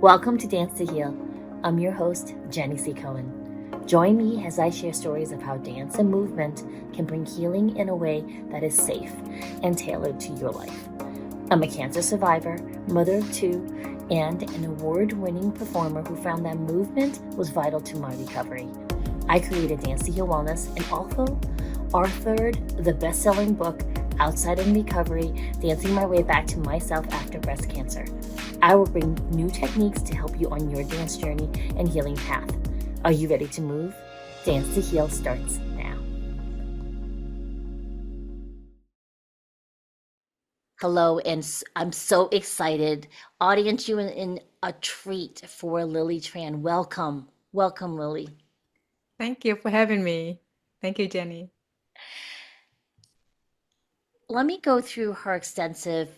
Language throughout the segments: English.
Welcome to Dance to Heal. I'm your host, Jenny C. Cohen. Join me as I share stories of how dance and movement can bring healing in a way that is safe and tailored to your life. I'm a cancer survivor, mother of two, and an award-winning performer who found that movement was vital to my recovery. I created Dance to Heal Wellness and also authored the best-selling book, Outside in Recovery, Dancing My Way Back to Myself After Breast Cancer. I will bring new techniques to help you on your dance journey and healing path. Are you ready to move? Dance to Heal starts now. Hello, and I'm so excited. Audience, you in a treat for Lily Tran. Welcome. Welcome, Lily. Thank you for having me. Thank you, Jenny. Let me go through her extensive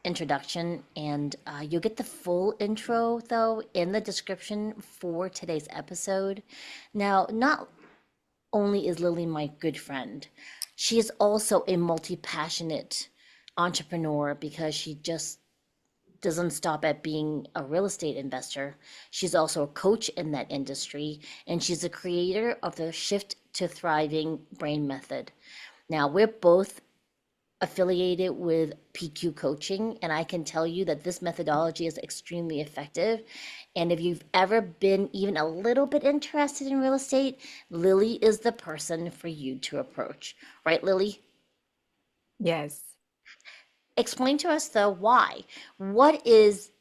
introduction, and you'll get the full intro though in the description for today's episode. Now, not only is Lily my good friend, she is also a multi-passionate entrepreneur because she just doesn't stop at being a real estate investor. She's also a coach in that industry, and she's a creator of the Shift to Thriving Brain Method. Now, we're both affiliated with PQ Coaching, and I can tell you that this methodology is extremely effective. And if you've ever been even a little bit interested in real estate, Lily is the person for you to approach. Right, Lily? Yes. Explain to us though why. What is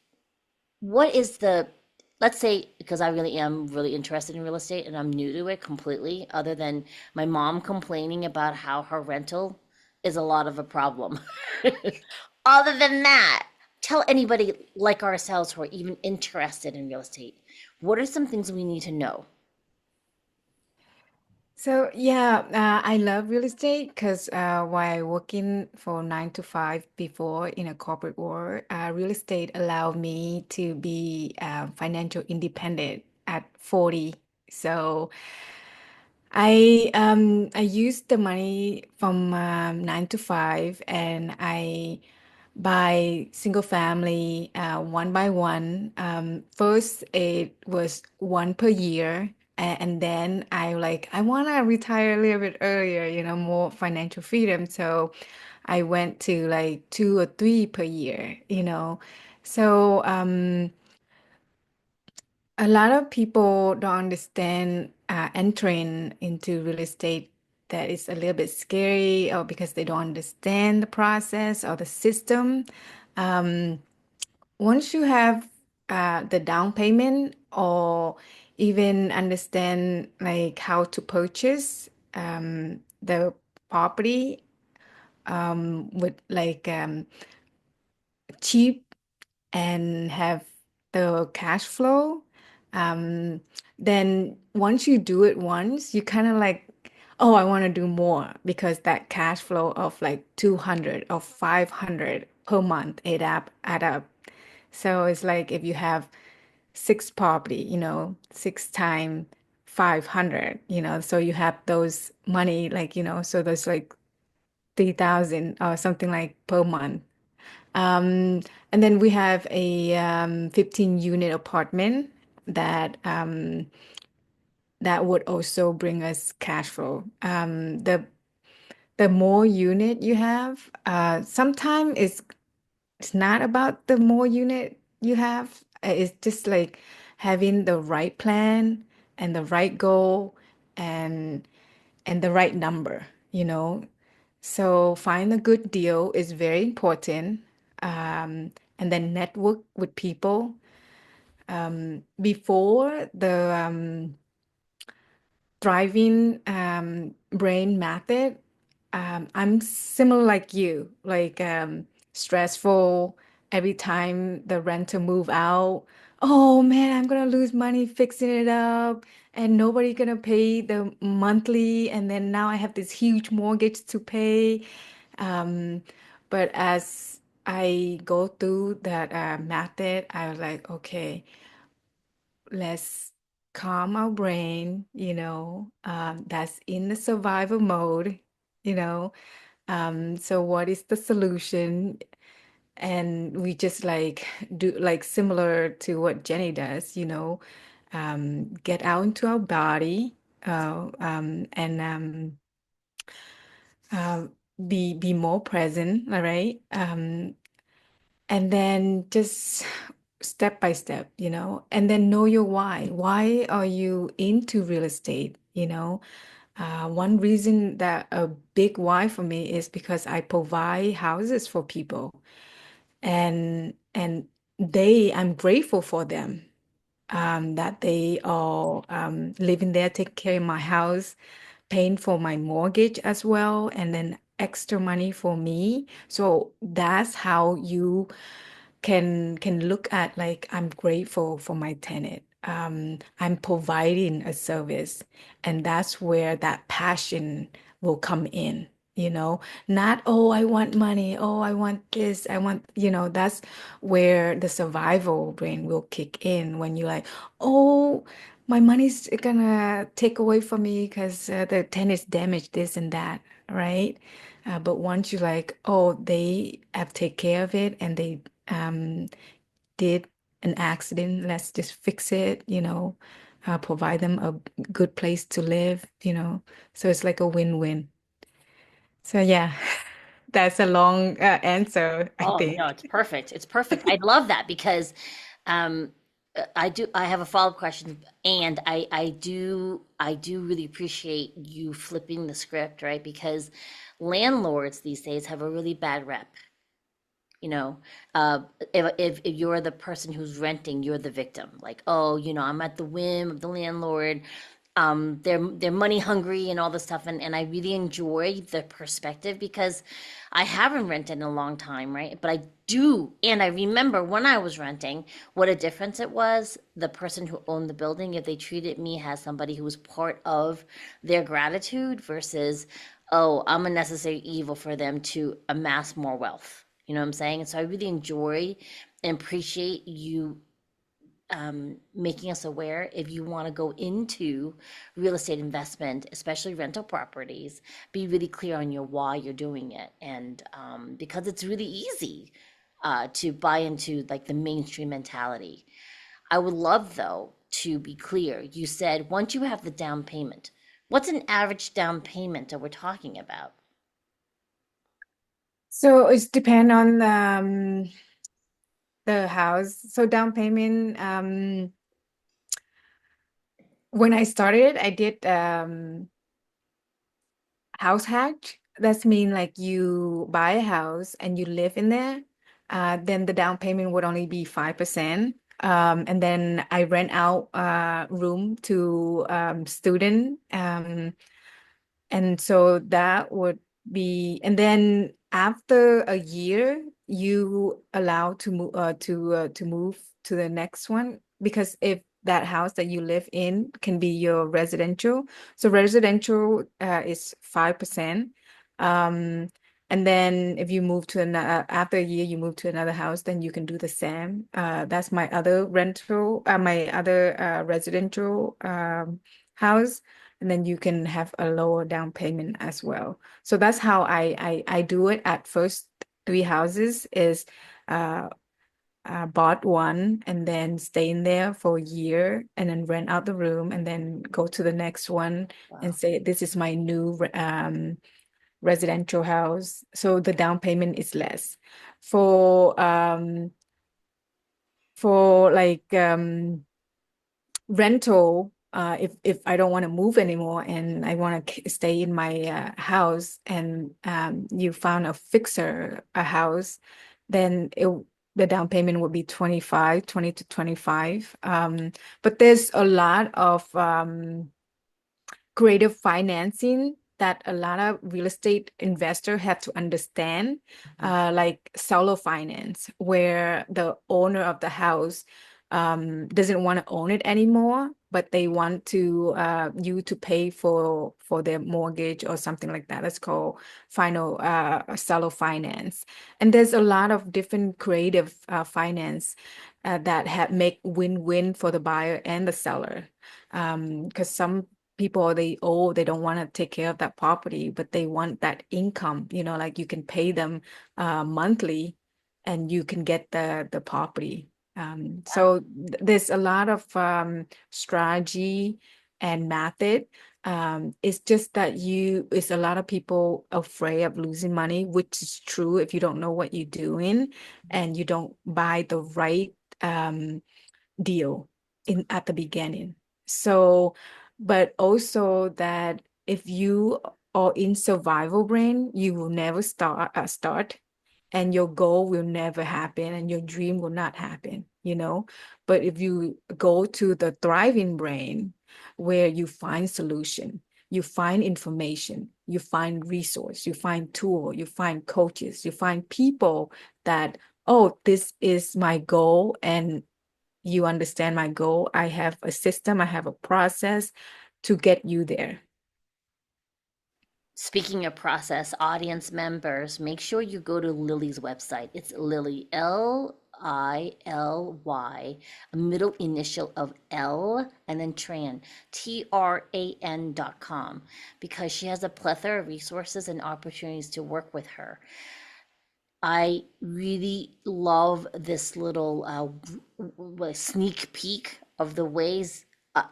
what is the let's say because I really am really interested in real estate and I'm new to it completely, other than my mom complaining about how her rental is a lot of a problem. Other than that, tell anybody like ourselves who are even interested in real estate, what are some things we need to know? So yeah, I love real estate because while working for 9 to 5 before in a corporate world, real estate allowed me to be financial independent at 40. So I used the money from 9 to 5, and I buy single family one by one. First, it was one per year, and then I want to retire a little bit earlier, more financial freedom. So I went to like two or three per year. So a lot of people don't understand entering into real estate, that is a little bit scary, or because they don't understand the process or the system. Um, Once you have the down payment, or even understand like how to purchase the property with like cheap and have the cash flow, um, then once you do it once, you kind of like, oh, I want to do more, because that cash flow of like 200 or 500 per month add up. So it's like if you have six property, 6 times 500, so you have those money, like, so there's like 3,000 or something like per month. And then we have a 15 unit apartment that would also bring us cash flow. The more unit you have, sometimes it's not about the more unit you have. It's just like having the right plan and the right goal, and the right number, So find a good deal is very important. And then network with people. Before the driving brain method, I'm similar like you, like stressful every time the renter move out. Oh man, I'm gonna lose money fixing it up, and nobody gonna pay the monthly, and then now I have this huge mortgage to pay. Um, but as I go through that method, I was like, okay, let's calm our brain, that's in the survival mode, you know. So what is the solution? and we just like do like similar to what Jenny does, get out into our body, and uh, be more present, all right? And then just step by step, and then know your why. Why are you into real estate? One reason that a big why for me is because I provide houses for people, and I'm grateful for them, that they are living there, taking care of my house, paying for my mortgage as well, and then extra money for me. So that's how you can look at, like, I'm grateful for my tenant. I'm providing a service, and that's where that passion will come in. Not, oh, I want money, oh, I want this, I want, that's where the survival brain will kick in when you're like, oh, my money's gonna take away from me because the tenant's damaged this and that, right? But once you like, oh, they have take care of it and they um, did an accident, let's just fix it, provide them a good place to live, So it's like a win-win. So yeah, that's a long answer, I Oh, no, think. it's perfect. It's perfect. I love that because um I have a follow-up question, and I do really appreciate you flipping the script, right? Because landlords these days have a really bad rep. You know, if you're the person who's renting, you're the victim. Like, oh, I'm at the whim of the landlord. They're money hungry and all this stuff, and I really enjoy the perspective because I haven't rented in a long time, right? But I do, and I remember when I was renting, what a difference it was. The person who owned the building, if they treated me as somebody who was part of their gratitude versus, oh, I'm a necessary evil for them to amass more wealth. You know what I'm saying? And so I really enjoy and appreciate you making us aware if you want to go into real estate investment, especially rental properties, be really clear on your why you're doing it. And because it's really easy to buy into like the mainstream mentality. I would love, though, to be clear. You said once you have the down payment, what's an average down payment that we're talking about? So it's depend on the house. So down payment, when I started, I did house hack. That's mean like you buy a house and you live in there. Then the down payment would only be 5%. And then I rent out room to student. And so that would be, and then after a year, you allow to move to the next one, because if that house that you live in can be your residential. So residential is 5%. Um, and then if you move to another, after a year, you move to another house, then you can do the same. That's my other residential house, and then you can have a lower down payment as well. So that's how I do it at first. Three houses is uh, bought one and then stay in there for a year and then rent out the room and then go to the next one and Wow. say, this is my new residential house. So the down payment is less. For like rental, if I don't want to move anymore and I want to stay in my house, and you found a house, then the down payment would be 20 to 25. But there's a lot of creative financing that a lot of real estate investors have to understand, Mhm. like seller finance, where the owner of the house doesn't want to own it anymore, but they want to you to pay for their mortgage or something like that. That's called final seller finance. And there's a lot of different creative finance that have make win-win for the buyer and the seller. Because some people, they don't want to take care of that property, but they want that income, like you can pay them monthly, and you can get the property. So there's a lot of strategy and method. It's just that it's a lot of people afraid of losing money, which is true if you don't know what you're doing and you don't buy the right um, deal in at the beginning. So, but also that if you are in survival brain, you will never start, and your goal will never happen, and your dream will not happen, you know. But if you go to the thriving brain, where you find solution, you find information, you find resource, you find tool, you find coaches, you find people that, oh, this is my goal, and you understand my goal. I have a system, I have a process to get you there. Speaking of process, audience members, make sure you go to Lily's website. It's Lily, Lily, a middle initial of L, and then Tran, TRAN.com, because she has a plethora of resources and opportunities to work with her. I really love this little sneak peek of the ways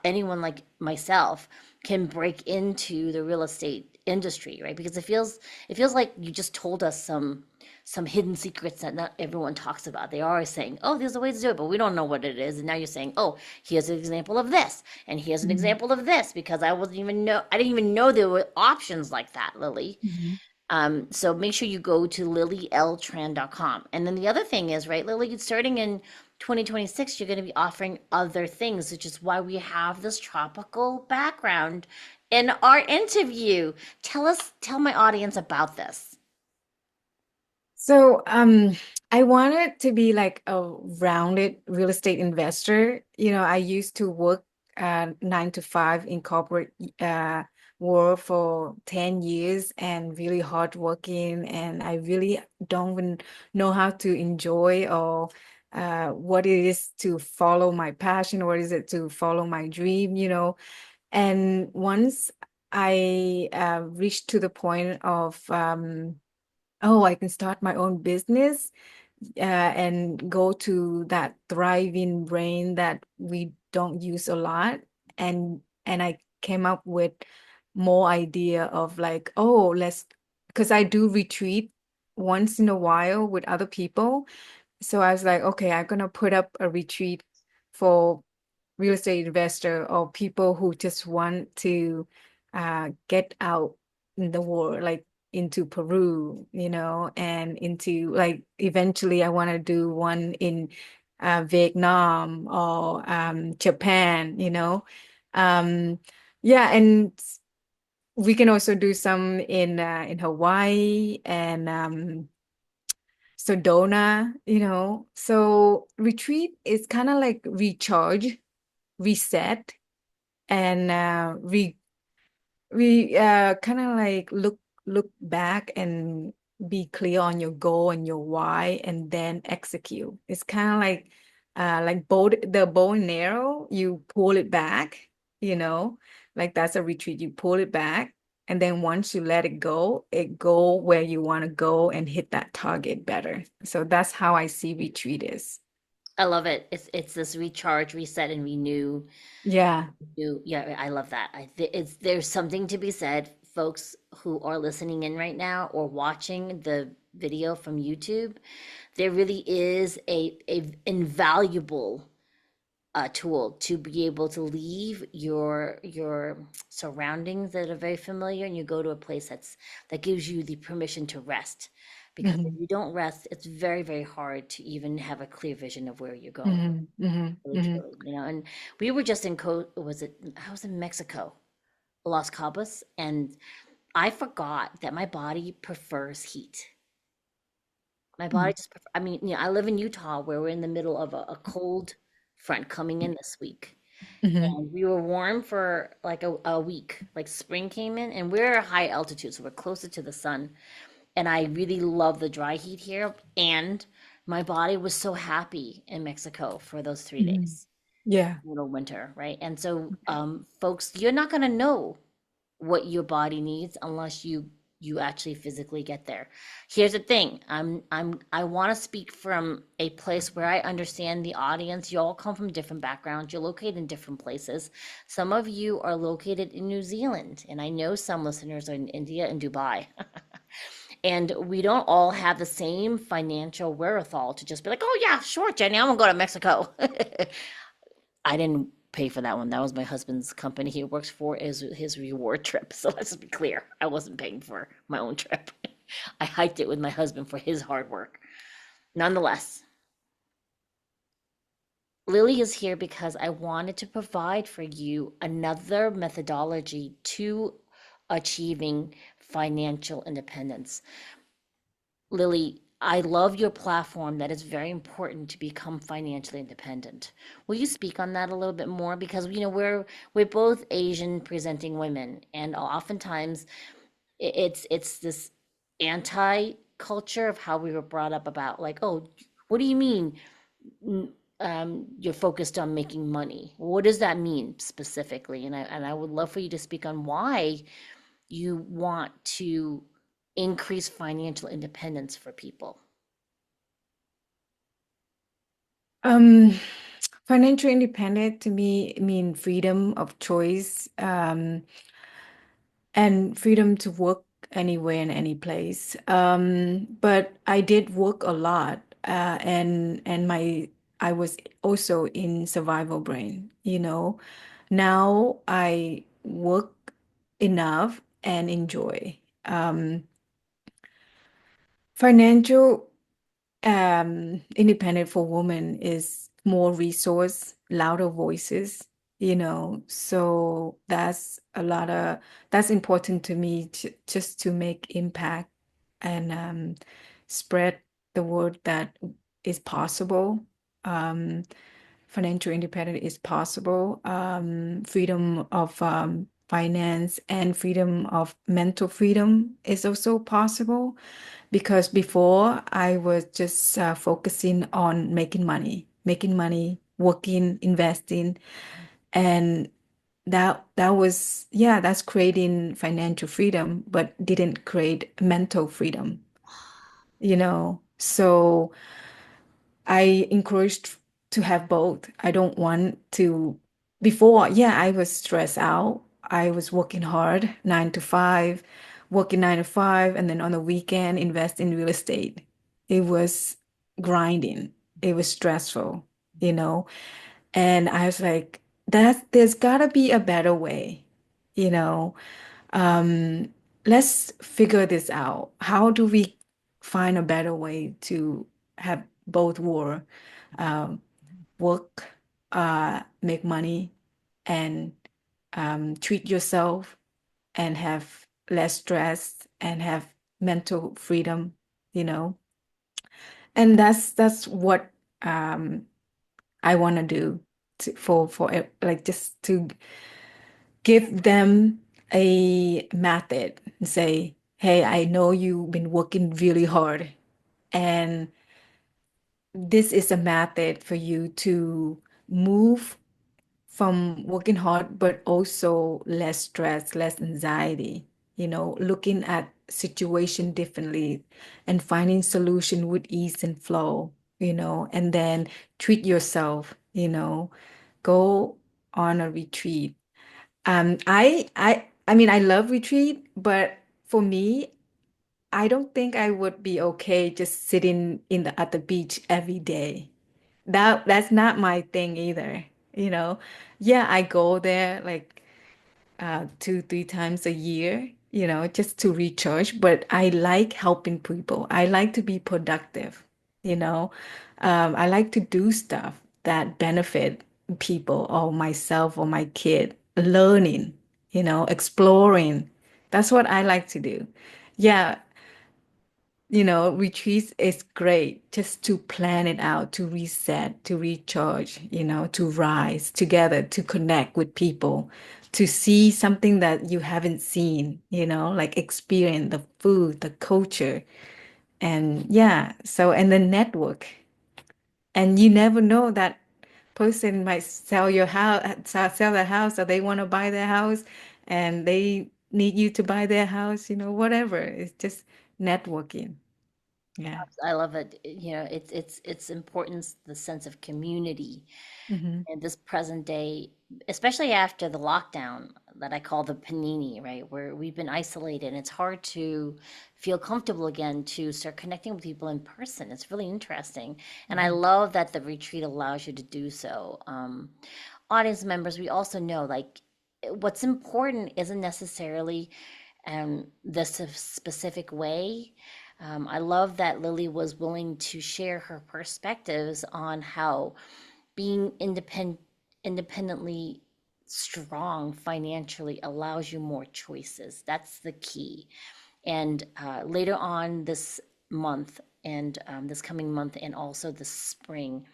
anyone like myself can break into the real estate industry, right? Because it feels like you just told us some hidden secrets that not everyone talks about. They are always saying, "Oh, there's a way to do it," but we don't know what it is. And now you're saying, "Oh, here's an example of this, and here's an Mhm. example of this," because I didn't even know there were options like that, Lily. Mhm. So make sure you go to lilyltran.com. And then the other thing is, right, Lily, starting in 2026, you're going to be offering other things, which is why we have this tropical background in our interview. Tell my audience about this. So, I wanted to be like a rounded real estate investor. You know, I used to work 9 to 5 in corporate world for 10 years and really hardworking, and I really don't even know how to enjoy or what it is to follow my passion, what is it to follow my dream, you know. And once I reached to the point of oh, I can start my own business and go to that thriving brain that we don't use a lot. And I came up with more idea of like, oh, let's, because I do retreat once in a while with other people. So I was like, okay, I'm gonna put up a retreat for real estate investor or people who just want to get out in the world, like into Peru, you know, and into like eventually I want to do one in Vietnam or Japan, you know. Um, yeah, and we can also do some in Hawaii and Sedona, you know. So retreat is kind of like recharge, reset, and we kind of like look back and be clear on your goal and your why, and then execute. It's kind of like bow and arrow. You pull it back, you know, like that's a retreat. You pull it back, and then once you let it go where you want to go and hit that target better. So that's how I see retreat is. I love it. It's this recharge, reset, and renew. Yeah. Yeah, I love that. There's something to be said, folks who are listening in right now or watching the video from YouTube. There really is a invaluable tool to be able to leave your surroundings that are very familiar, and you go to a place that gives you the permission to rest. Because if Hmm. you don't rest, it's very, very hard to even have a clear vision of where you're going. Hmm. Hmm. Really, Hmm. truly, and we were just I was in Mexico, Los Cabos, and I forgot that my body prefers heat. My body just, I mean, I live in Utah where we're in the middle of a cold front coming in this week. Hmm. And we were warm for like a week. Like spring came in, and we're at high altitude, so we're closer to the sun. And I really love the dry heat here. And my body was so happy in Mexico for those 3 days, Hmm. Yeah. middle winter, right? And so, folks, you're not going to know what your body needs unless you you actually physically get there. Here's the thing. I want to speak from a place where I understand the audience. You all come from different backgrounds. You're located in different places. Some of you are located in New Zealand, and I know some listeners are in India and Dubai. And we don't all have the same financial wherewithal to just be like, oh yeah, sure, Jenny, I'm gonna go to Mexico. I didn't pay for that one. That was my husband's company he works for, is his reward trip. So let's be clear. I wasn't paying for my own trip. I hiked it with my husband for his hard work. Nonetheless, Lily is here because I wanted to provide for you another methodology to achieving financial independence. Lily, I love your platform that is very important to become financially independent. Will you speak on that a little bit more? Because we're both Asian presenting women, and oftentimes it's this anti culture of how we were brought up about like, oh, what do you mean you're focused on making money? What does that mean specifically? And I would love for you to speak on why you want to increase financial independence for people. Um, Financial independent to me mean freedom of choice, and freedom to work anywhere in any place. But I did work a lot, and my I was also in survival brain, you know. Now I work enough and enjoy. Financial independent for women is more resource, louder voices, you know. So that's important to me just to make impact and spread the word that is possible. Um, Financial independence is possible. Freedom of finance and freedom of mental freedom is also possible because before I was just focusing on making money, working, investing, and that was, yeah, that's creating financial freedom, but didn't create mental freedom, you know. So I encouraged to have both. I don't want to, before, yeah, I was stressed out. I was working hard, 9 to 5, working 9 to 5, and then on the weekend, invest in real estate. It was grinding. It was stressful, you know? And I was like, there's gotta be a better way, you know? Um, let's figure this out. How do we find a better way to have both um, work, make money, and treat yourself and have less stress and have mental freedom, you know? And that's what I want to do like just to give them a method and say, hey, I know you've been working really hard, and this is a method for you to move from working hard, but also less stress, less anxiety, you know, looking at situation differently and finding solution with ease and flow, you know, and then treat yourself, you know, go on a retreat. I mean, I love retreat, but for me, I don't think I would be okay just sitting at the beach every day. That's not my thing either, you know. Yeah, I go there like 2, 3 times a year, you know, just to recharge. But I like helping people. I like to be productive, you know. I like to do stuff that benefit people or myself or my kid, learning, you know, exploring. That's what I like to do. Yeah, you know, retreats is great just to plan it out, to reset, to recharge, you know, to rise together, to connect with people, to see something that you haven't seen, you know, like experience the food, the culture, and yeah, so and the network. And you never know that person might sell your house, sell the house, or they want to buy their house, and they need you to buy their house, whatever. It's just networking. Yeah. I love it. You know, it's importance, the sense of community Hmm. in this present day, especially after the lockdown that I call the panini, right? Where we've been isolated and it's hard to feel comfortable again to start connecting with people in person. It's really interesting. And I Hmm. love that the retreat allows you to do so. Audience members, we also know like what's important isn't necessarily this specific way. I love that Lily was willing to share her perspectives on how being independently strong financially allows you more choices. That's the key. And later on this month and this coming month and also this spring,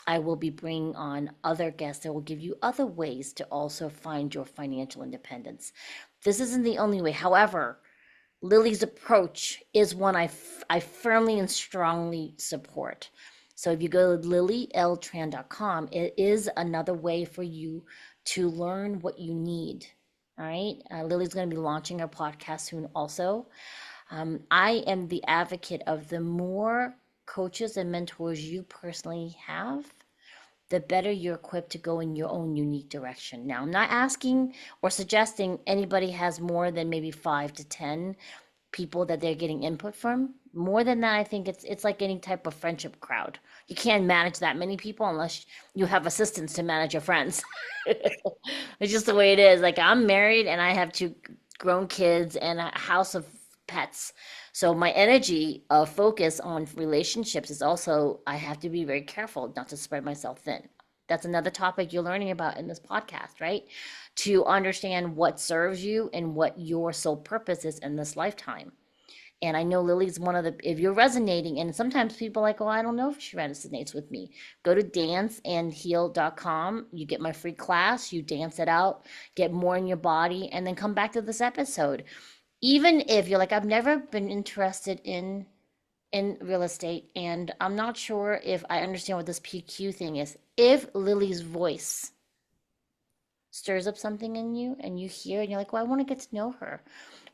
I will be bringing on other guests that will give you other ways to also find your financial independence. This isn't the only way. However, Lily's approach is one I firmly and strongly support. So if you go to lilyltran.com, it is another way for you to learn what you need. All right. Lily's going to be launching her podcast soon also. I am the advocate of the more coaches and mentors you personally have, the better you're equipped to go in your own unique direction. Now, I'm not asking or suggesting anybody has more than maybe 5 to 10 people that they're getting input from. More than that, I think it's like any type of friendship crowd. You can't manage that many people unless you have assistants to manage your friends. It's just the way it is. Like I'm married and I have two grown kids and a house of pets. So my energy of focus on relationships is also I have to be very careful not to spread myself thin. That's another topic you're learning about in this podcast, right? To understand what serves you and what your sole purpose is in this lifetime. And I know Lily's one of the, if you're resonating, and sometimes people are like, oh, I don't know if she resonates with me. Go to danceandheal.com. You get my free class, you dance it out, get more in your body, and then come back to this episode. Even if you're like, I've never been interested in real estate, and I'm not sure if I understand what this PQ thing is. If Lily's voice stirs up something in you and you hear and you're like, well, I want to get to know her.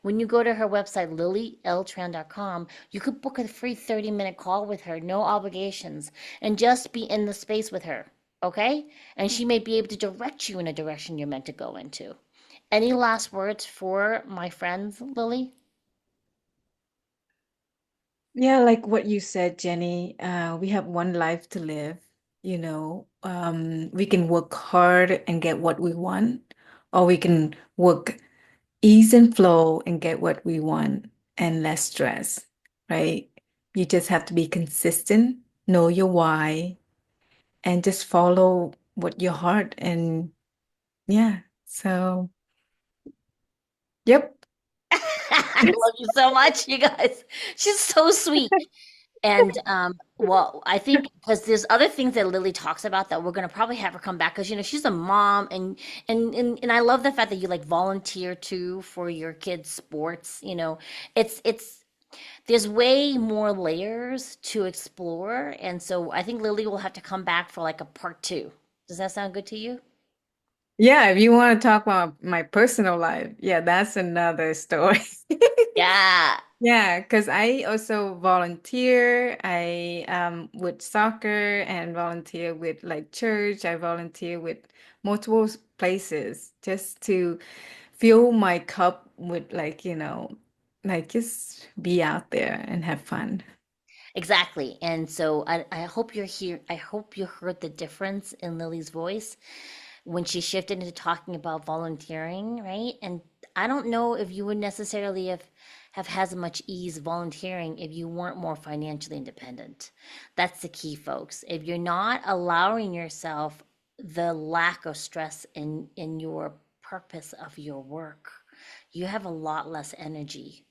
When you go to her website, lilyltran.com, you could book a free 30-minute call with her, no obligations, and just be in the space with her. Okay? And she may be able to direct you in a direction you're meant to go into. Any last words for my friends, Lily? Yeah, like what you said, Jenny, we have one life to live. We can work hard and get what we want, or we can work ease and flow and get what we want and less stress, right? You just have to be consistent, know your why, and just follow what your heart and yeah. So, yep. I love you so much, you guys. She's so sweet. And well, I think because there's other things that Lily talks about that we're gonna probably have her come back because she's a mom and I love the fact that you like volunteer too for your kids' sports. It's there's way more layers to explore, and so I think Lily will have to come back for like a part two. Does that sound good to you? Yeah, if you want to talk about my personal life, yeah, that's another story. Yeah. Yeah, because I also volunteer. I with soccer and volunteer with like church. I volunteer with multiple places just to fill my cup with like just be out there and have fun. Exactly. And so I hope you're here. I hope you heard the difference in Lily's voice when she shifted into talking about volunteering, right? And I don't know if you would necessarily have had as much ease volunteering if you weren't more financially independent. That's the key, folks. If you're not allowing yourself the lack of stress in your purpose of your work, you have a lot less energy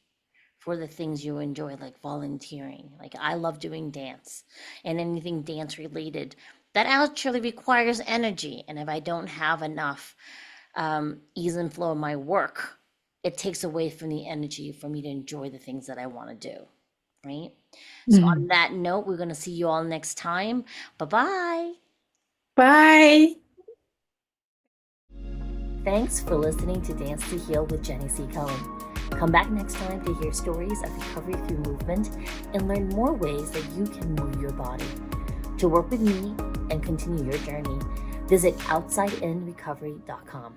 for the things you enjoy, like volunteering. Like I love doing dance and anything dance related. That actually requires energy. And if I don't have enough ease and flow in my work, it takes away from the energy for me to enjoy the things that I want to do. Right. So, on Mhm. that note, we're going to see you all next time. Bye bye. Bye. Thanks for listening to Dance to Heal with Jenny C. Cohen. Come back next time to hear stories of recovery through movement and learn more ways that you can move your body. To work with me and continue your journey, visit OutsideInRecovery.com.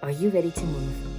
Are you ready to move?